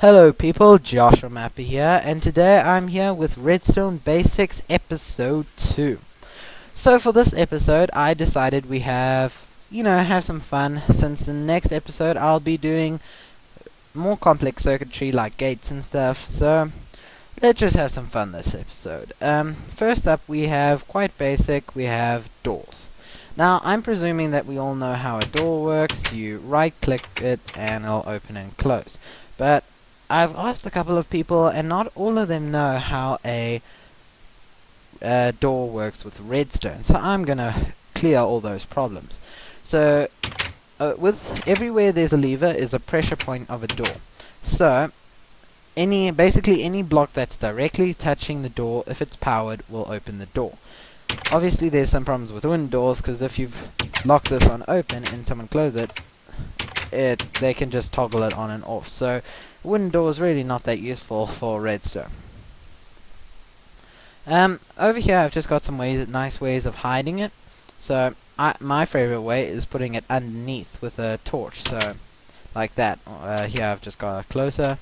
Hello people, Joshua Mapper here, and today I'm here with Redstone Basics Episode 2. So for this episode, I decided we have some fun, since the next episode I'll be doing more complex circuitry like gates and stuff, so let's just have some fun this episode. First up we have, quite basic, we have doors. Now, I'm presuming that we all know how a door works. You right-click it and it'll open and close. But I've asked a couple of people, and not all of them know how a door works with redstone. So I'm gonna clear all those problems. So, with everywhere there's a lever is a pressure point of a door. So, basically any block that's directly touching the door, if it's powered, will open the door. Obviously there's some problems with wooden doors, because if you've locked this on open and someone close it, they can just toggle it on and off. So wooden door is really not that useful for redstone. Over here I've just got some nice ways of hiding it. So my favorite way is putting it underneath with a torch, so like that. Here I've just got a closer,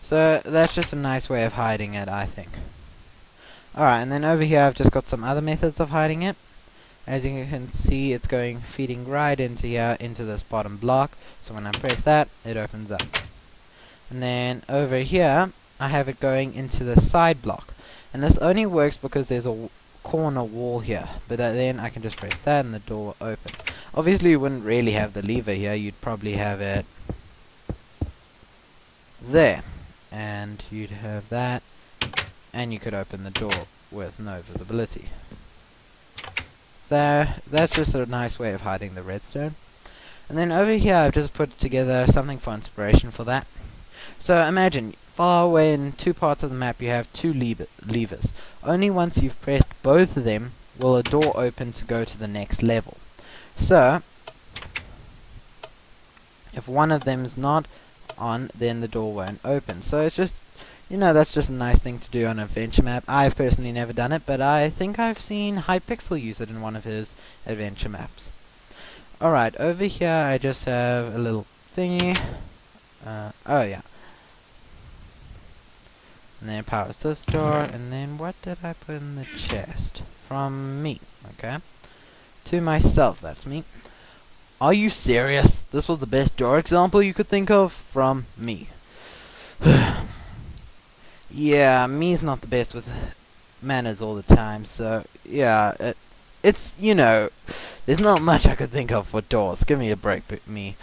so that's just a nice way of hiding it, I think. Alright, and then over here I've just got some other methods of hiding it. As you can see, it's feeding right into here, into this bottom block. So when I press that, it opens up. And then over here, I have it going into the side block. And this only works because there's a corner wall here. But then I can just press that and the door will open. Obviously you wouldn't really have the lever here, you'd probably have it there. And you'd have that. And you could open the door with no visibility. So that's just a nice way of hiding the redstone. And then over here I've just put together something for inspiration for that. So imagine, far away in two parts of the map you have two levers. Only once you've pressed both of them will a door open to go to the next level. So if one of them's not on, then the door won't open. So it's just, that's just a nice thing to do on an adventure map. I've personally never done it, but I think I've seen Hypixel use it in one of his adventure maps. Alright, over here I just have a little thingy. Oh yeah. And then it powers this door, and then what did I put in the chest? From me, okay? To myself, that's me. Are you serious? This was the best door example you could think of? From me. Yeah, me's not the best with manners all the time, so yeah, it's, there's not much I could think of for doors. Give me a break, me.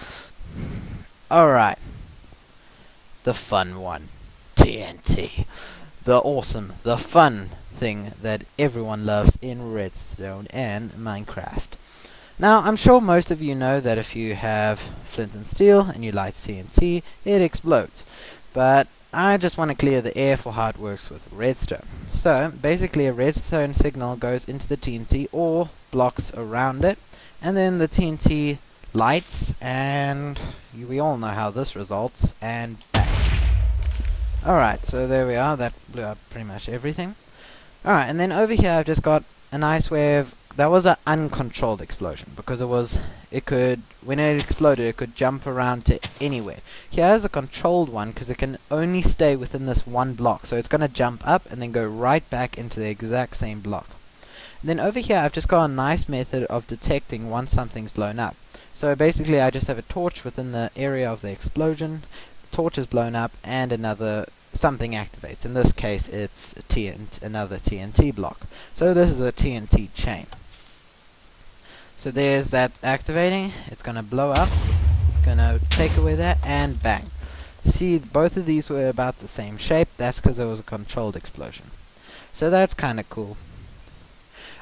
Alright. The fun one. TNT. The awesome, the fun thing that everyone loves in Redstone and Minecraft. Now, I'm sure most of you know that if you have flint and steel and you light TNT, it explodes. But I just want to clear the air for how it works with redstone. So, basically a redstone signal goes into the TNT or blocks around it, and then the TNT lights, and we all know how this results, and bang. Alright, so there we are, that blew up pretty much everything. Alright, and then over here I've just got a nice way of, that was an uncontrolled explosion, because when it exploded, it could jump around to anywhere. Here's a controlled one, because it can only stay within this one block, so it's going to jump up and then go right back into the exact same block. And then over here, I've just got a nice method of detecting once something's blown up. So basically, I just have a torch within the area of the explosion, the torch is blown up, and something activates. In this case, it's another TNT block. So this is a TNT chain. So there's that activating, it's going to blow up, it's going to take away that, and bang. See, both of these were about the same shape, that's because it was a controlled explosion. So that's kind of cool.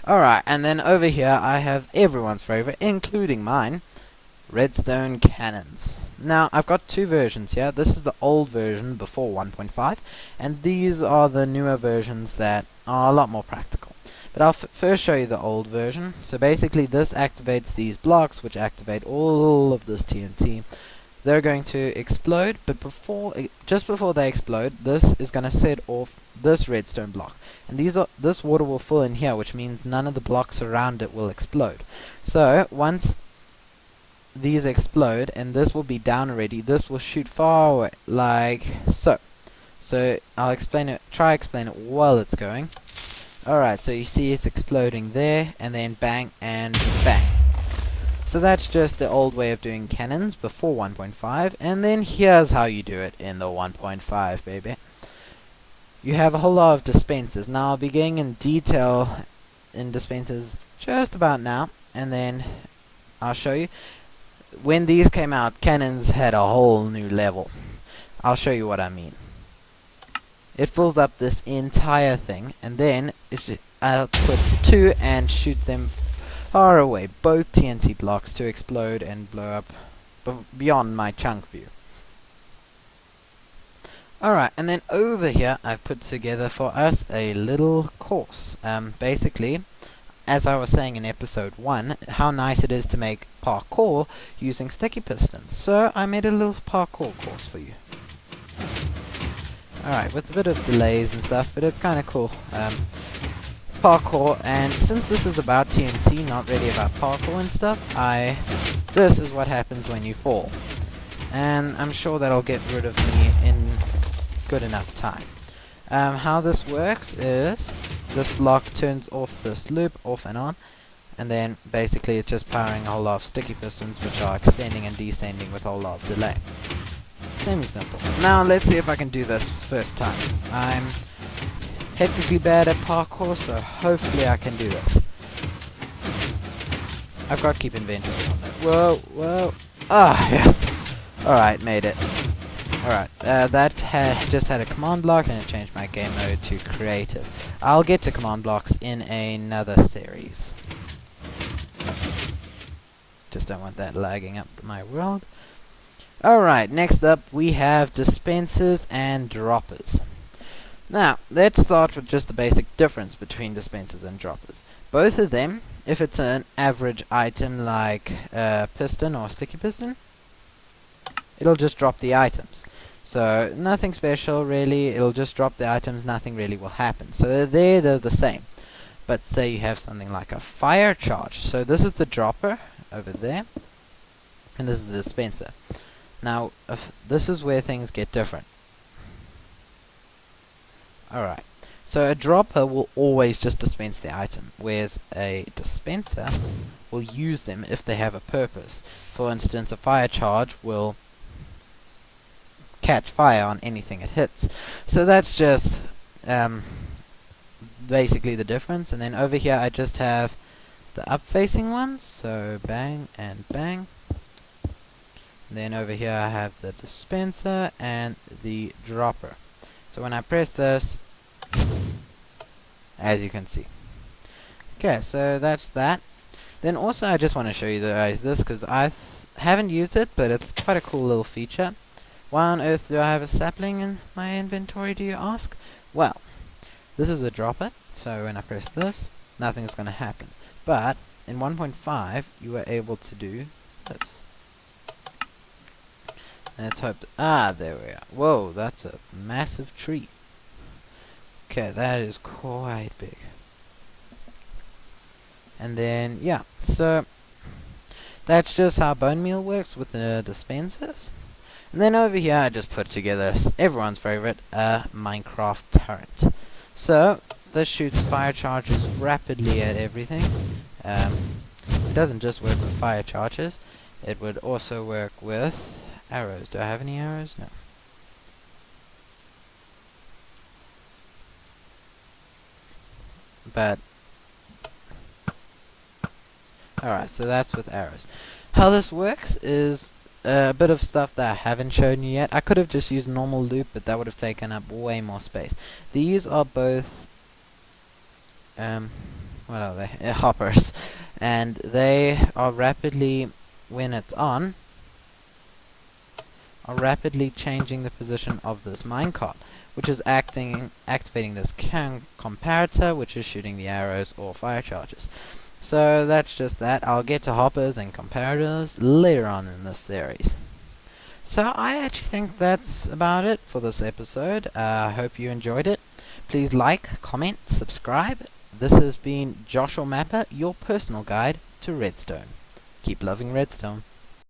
Alright, and then over here I have everyone's favorite, including mine, redstone cannons. Now, I've got two versions here. This is the old version before 1.5, and these are the newer versions that are a lot more practical. But I'll first show you the old version. So basically this activates these blocks, which activate all of this TNT. They're going to explode, but just before they explode, this is going to set off this redstone block. And this water will fill in here, which means none of the blocks around it will explode. So once these explode, and this will be down already. This will shoot far away, like so. So I'll explain it. Try explain it while it's going. Alright, so you see it's exploding there, and then bang and bang. So that's just the old way of doing cannons before 1.5, and then here's how you do it in the 1.5, baby. You have a whole lot of dispensers. Now I'll be getting in detail in dispensers just about now, and then I'll show you. When these came out, cannons had a whole new level. I'll show you what I mean. It fills up this entire thing, and then it outputs 2 and shoots them far away, both TNT blocks, to explode and blow up beyond my chunk view. Alright, and then over here I've put together for us a little course. Basically, as I was saying in episode 1, how nice it is to make parkour using sticky pistons. So I made a little parkour course for you. Alright, with a bit of delays and stuff, but it's kind of cool. It's parkour, and since this is about TNT, not really about parkour and stuff, this is what happens when you fall. And I'm sure that'll get rid of me in good enough time. How this works is this block turns off this loop, off and on, and then basically it's just powering a whole lot of sticky pistons, which are extending and descending with a whole lot of delay. Semi-simple. Now let's see if I can do this first time. I'm hectically bad at parkour, so hopefully I can do this. I've got to keep inventory on that. Whoa, whoa. Ah, yes. Alright, made it. Alright, that just had a command block, and it changed my game mode to creative. I'll get to command blocks in another series. Just don't want that lagging up my world. Alright, next up we have dispensers and droppers. Now, let's start with just the basic difference between dispensers and droppers. Both of them, if it's an average item like a piston or sticky piston, it'll just drop the items. So, nothing special really, it'll just drop the items, nothing really will happen. So they're the same. But say you have something like a fire charge. So this is the dropper over there, and this is the dispenser. Now, this is where things get different. Alright, so a dropper will always just dispense the item, whereas a dispenser will use them if they have a purpose. For instance, a fire charge will catch fire on anything it hits. So that's just basically the difference. And then over here I just have the up-facing ones, so bang and bang. And then over here I have the dispenser and the dropper. So when I press this, as you can see. Okay, so that's that. Then also I just want to show you guys this, because I haven't used it, but it's quite a cool little feature. Why on earth do I have a sapling in my inventory, do you ask? Well, this is a dropper, so when I press this, nothing's going to happen. But in 1.5, you were able to do this. Let's hope there we are. Whoa, that's a massive tree. Okay, that is quite big. And then, yeah, so that's just how bone meal works with the dispensers. And then over here I just put together everyone's favorite, Minecraft turret. So, this shoots fire charges rapidly at everything. It doesn't just work with fire charges, it would also work with arrows. Do I have any arrows? No. But alright, so that's with arrows. How this works is a bit of stuff that I haven't shown you yet. I could have just used normal loop, but that would have taken up way more space. These are both what are they? Hoppers, and they are rapidly, when it's on, are rapidly changing the position of this minecart, which is activating this comparator, which is shooting the arrows or fire charges. So that's just that. I'll get to hoppers and comparators later on in this series. So I actually think that's about it for this episode. I hope you enjoyed it. Please like, comment, subscribe. This has been Joshua Mapper, your personal guide to Redstone. Keep loving Redstone.